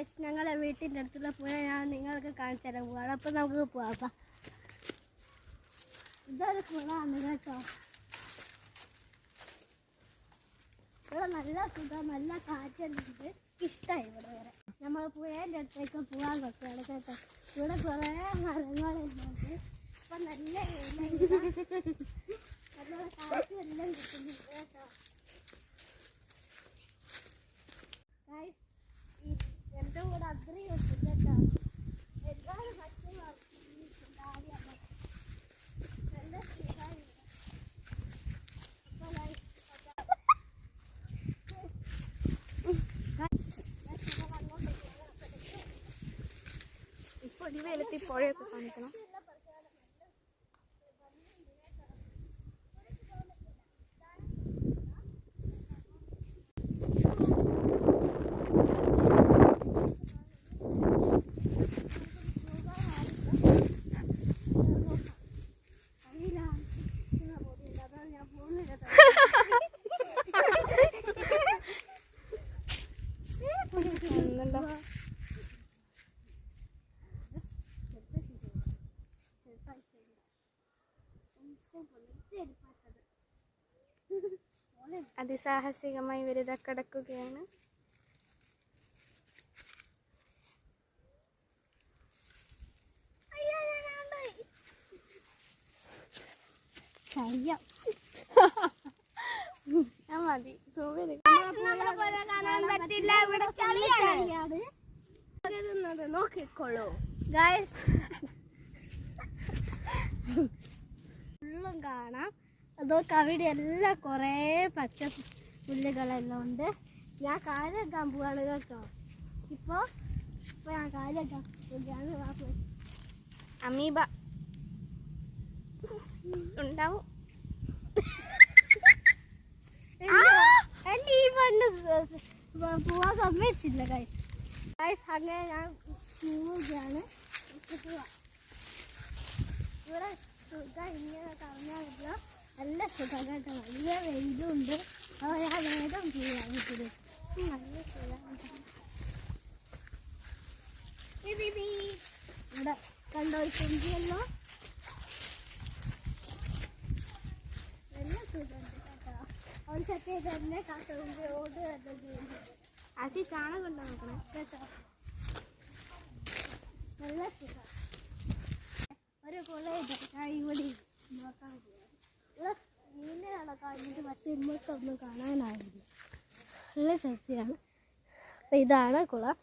Guys ഞങ്ങളുടെ വീട്ടിൻ്റെ അടുത്തുള്ള പുഴ ഞാൻ നിങ്ങൾക്ക് കാണിച്ചു തരാൻ പോവാണ്. അപ്പം നമുക്ക് പോവാം. ഇതൊരു കുളമാണ് കേട്ടോ. ഇവിടെ നല്ല സുഖം, നല്ല കാറ്റുണ്ട്. ഇഷ്ടമായി ഇവിടെ വരെ. നമ്മൾ പുഴേൻ്റെ അടുത്തേക്ക് പോകാൻ പറ്റുകയാണ് കേട്ടോ. ഇവിടെ കുറേ മരങ്ങളുണ്ട്. ഇപ്പം നല്ല നല്ല കാറ്റും എല്ലാം കിട്ടുന്നുണ്ട് കേട്ടോ. എൻ്റെ കൂടെ അത്രയും ഉണ്ട് കേട്ടോ. എല്ലാവരും മറ്റും നല്ല സുഖമായി. ഇപ്പോൾ ഈ വെയിലത്ത് പുഴയൊക്കെ കാണിക്കണം. അതിസാഹസികമായി ഇവരിതാ കിടക്കുകയാണ്. മതി നോക്കിക്കോളൂ ഗൈസ്. ഫുള്ളും കാണാം. അതൊക്കെ അവിടെ എല്ലാം കുറേ പച്ച പുല്ലുകളെല്ലാം ഉണ്ട്. ഞാൻ കാലെടുക്കാൻ പോവാണ് കേട്ടോ. ഇപ്പോൾ ഞാൻ കാലെടുക്കാൻ പോവുകയാണ്. അമീബ ഉണ്ടാവും. ഈ പെണ്ണ് പോവാൻ സമ്മതിച്ചില്ല ഗൈസ്. അങ്ങനെ ഞാൻ പോവുകയാണ്. ഇവിടെ സുഖം ഇങ്ങനെ കറങ്ങാറില്ല. നല്ല സുഖം കേട്ടോ. നല്ല വെയിലുണ്ട്. അപ്പോൾ ഞാൻ വേഗം ചെയ്യാൻ വീട്ടിൽ നല്ല സുഖം. ഇവിടെ കണ്ടോ കുഞ്ചിയല്ലോ. നല്ല സുഖമുണ്ട് കേട്ടോ. അവൻ ചെക്ക് തന്നെ കാട്ടുകൊണ്ട് ഓട് തന്നെ ചെയ്യുന്നുണ്ട്. ആശി ചാണകം ഉണ്ടോ നോക്കണം കേട്ടോ. നല്ല സുഖം. ഒരു കുളയുണ്ട്. ഞാൻ ഇവിടെ നോക്കാൻ പോവാണ്. ഇവിടെ മീനെ നടക്കാൻ വേണ്ടി പക്ഷേ ഇങ്ങോട്ടൊന്നും കാണാനാവില്ല. നല്ല ശക്തിയാണ്. അപ്പം ഇതാണ് കുളം.